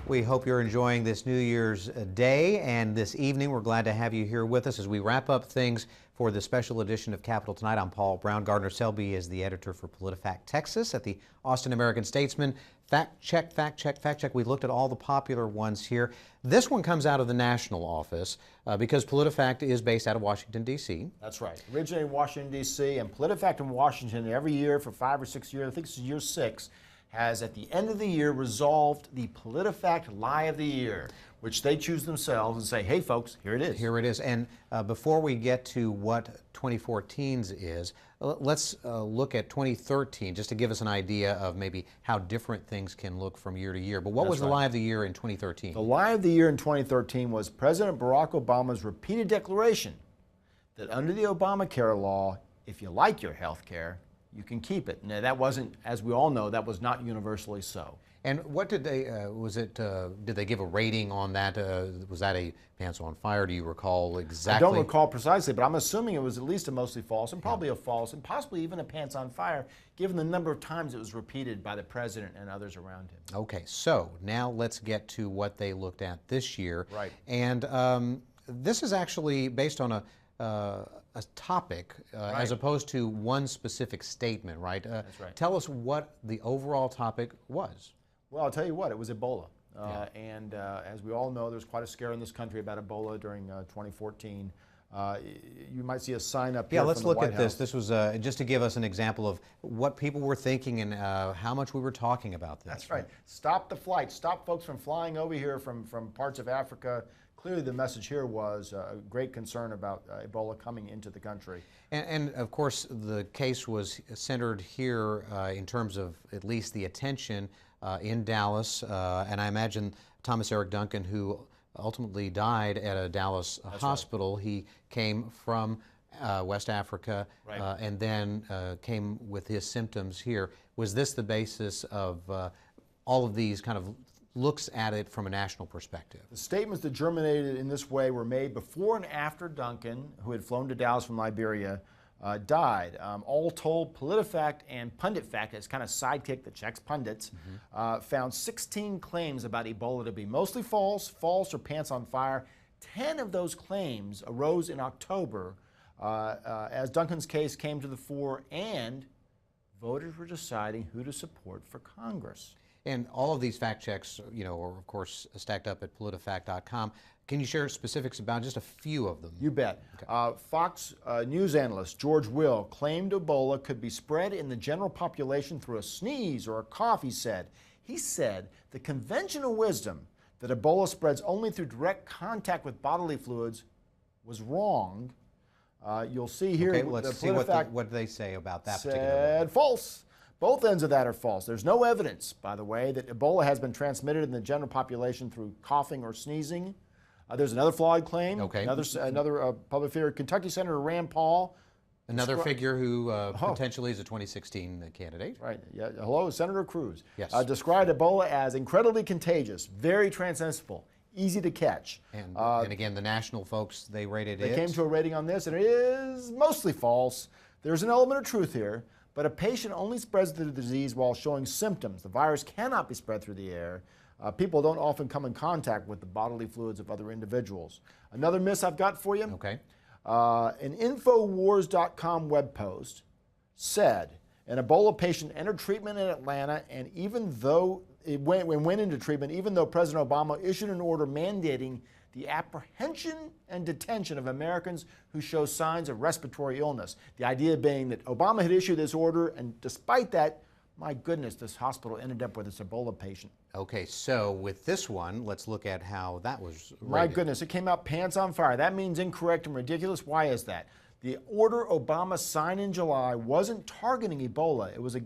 We hope you're enjoying this New Year's Day, and this evening we're glad to have you here with us as we wrap up things for the special edition of Capital Tonight. I'm Paul Brown. Gardner Selby is the editor for PolitiFact Texas at the Austin American-Statesman. Fact check, fact check, fact check. We looked at all the popular ones here. This one comes out of the national office because PolitiFact is based out of Washington, D.C. That's right. Originated in Washington, D.C., and PolitiFact in Washington every year for 5 or 6 years, I think this is year 6, has at the end of the year resolved the PolitiFact Lie of the Year, which they choose themselves and say, hey folks, here it is. Here it is. And before we get to what 2014's is, let's look at 2013 just to give us an idea of maybe how different things can look from year to year. But what was the lie of the year in 2013? The lie of the year in 2013 was President Barack Obama's repeated declaration that under the Obamacare law, if you like your health care, you can keep it. Now, that wasn't, as we all know, that was not universally so. And what did they, did they give a rating on that? Was that a pants on fire? Do you recall exactly? I don't recall precisely, but I'm assuming it was at least a mostly false and probably a false and possibly even a pants on fire, given the number of times it was repeated by the president and others around him. Okay, so now let's get to what they looked at this year. Right. And this is actually based on a topic right. as opposed to one specific statement, right? That's right. Tell us what the overall topic was. Well, I'll tell you what, it was Ebola. And as we all know, there's quite a scare in this country about Ebola during 2014. You might see a sign up here. Yeah, let's from the look White at this. House. This was just to give us an example of what people were thinking and how much we were talking about this. That's right. Stop the flight. Stop folks from flying over here from parts of Africa. Clearly the message here was a great concern about Ebola coming into the country. And of course the case was centered here in terms of at least the attention in Dallas, and I imagine Thomas Eric Duncan, who ultimately died at a Dallas hospital. Right. He came from West Africa right. And then came with his symptoms here. Was this the basis of all of these kind of looks at it from a national perspective? The statements that germinated in this way were made before and after Duncan, who had flown to Dallas from Liberia, died. All told, PolitiFact and PunditFact, as kind of sidekick that checks pundits, found 16 claims about Ebola to be mostly false, or pants on fire. 10 of those claims arose in October as Duncan's case came to the fore and voters were deciding who to support for Congress. And all of these fact checks, you know, are of course stacked up at PolitiFact.com. Can you share specifics about just a few of them? You bet. Okay. Fox News analyst George Will claimed Ebola could be spread in the general population through a sneeze or a cough, he said. He said the conventional wisdom that Ebola spreads only through direct contact with bodily fluids was wrong. You'll see here. Okay, let's see what they say about that particular one. Said false. Both ends of that are false. There's no evidence, by the way, that Ebola has been transmitted in the general population through coughing or sneezing. There's another flawed claim. Okay. Another public figure, Kentucky Senator Rand Paul. Another figure who potentially is a 2016 candidate. Right. Yeah. Hello, Senator Cruz. Yes. Described Ebola as incredibly contagious, very transmissible, easy to catch. And again, the national folks, they rated it. They came to a rating on this, and it is mostly false. There's an element of truth here. But a patient only spreads the disease while showing symptoms. The virus cannot be spread through the air. People don't often come in contact with the bodily fluids of other individuals. Another miss I've got for you. Okay. An Infowars.com web post said an Ebola patient entered treatment in Atlanta, and even though it went into treatment, even though President Obama issued an order mandating the apprehension and detention of Americans who show signs of respiratory illness. The idea being that Obama had issued this order, and despite that, my goodness, this hospital ended up with this Ebola patient. Okay, so with this one, let's look at how that was rated. My goodness, it came out pants on fire. That means incorrect and ridiculous. Why is that? The order Obama signed in July wasn't targeting Ebola. It was,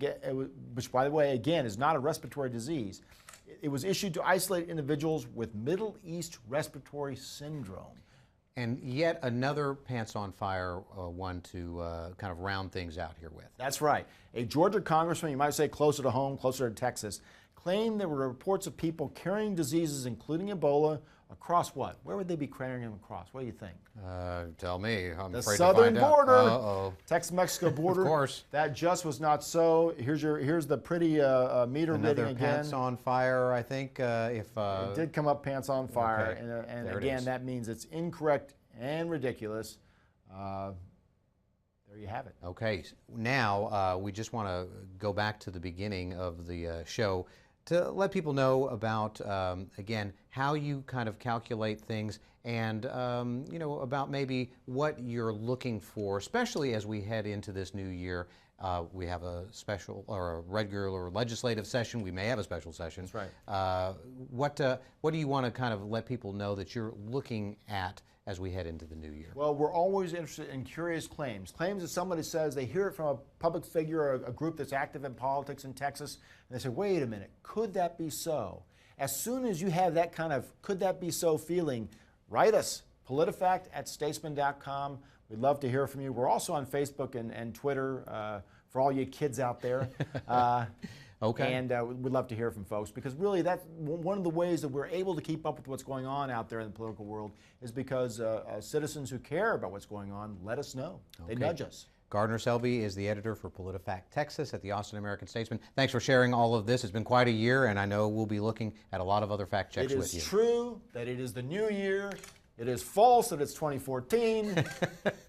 which, by the way, again, is not a respiratory disease. It was issued to isolate individuals with Middle East respiratory syndrome. And yet another pants on fire one to kind of round things out here with. That's right. A Georgia congressman, you might say closer to home, closer to Texas, claimed there were reports of people carrying diseases including Ebola Across what? Where would they be carrying them across? What do you think? Tell me. I'm The afraid southern to find border, out. Uh-oh. Texas-Mexico border. Of course. That just was not so. Here's the pretty meter reading Another again. pants on fire, I think. It did come up pants on fire, Okay. and There it again, is. that means it's incorrect and ridiculous. There you have it. Okay, now we just want to go back to the beginning of the show to let people know about, again, how you kind of calculate things and, you know, about maybe what you're looking for, especially as we head into this new year. We have a special or a regular legislative session. We may have a special session. That's right. What do you want to kind of let people know that you're looking at as we head into the new year? Well, we're always interested in curious claims. Claims that somebody says they hear it from a public figure or a group that's active in politics in Texas, and they say, wait a minute, could that be so? As soon as you have that kind of could that be so feeling, write us, PolitiFact@statesman.com. We'd love to hear from you. We're also on Facebook and Twitter for all you kids out there. Okay. And we'd love to hear from folks, because really that's one of the ways that we're able to keep up with what's going on out there in the political world is because citizens who care about what's going on let us know. They nudge us. Gardner Selby is the editor for PolitiFact Texas at the Austin American-Statesman. Thanks for sharing all of this. It's been quite a year, and I know we'll be looking at a lot of other fact checks with you. It is true that it is the new year. It is false that it's 2014.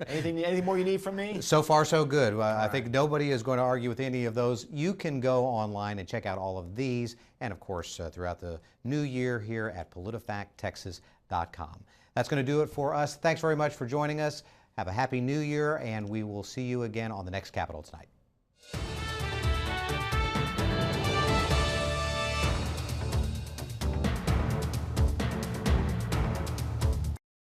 Anything more you need from me? So far, so good. I think nobody is going to argue with any of those. You can go online and check out all of these, and of course, throughout the new year here at PolitiFactTexas.com. That's going to do it for us. Thanks very much for joining us. Have a happy new year, and we will see you again on the next Capitol Tonight.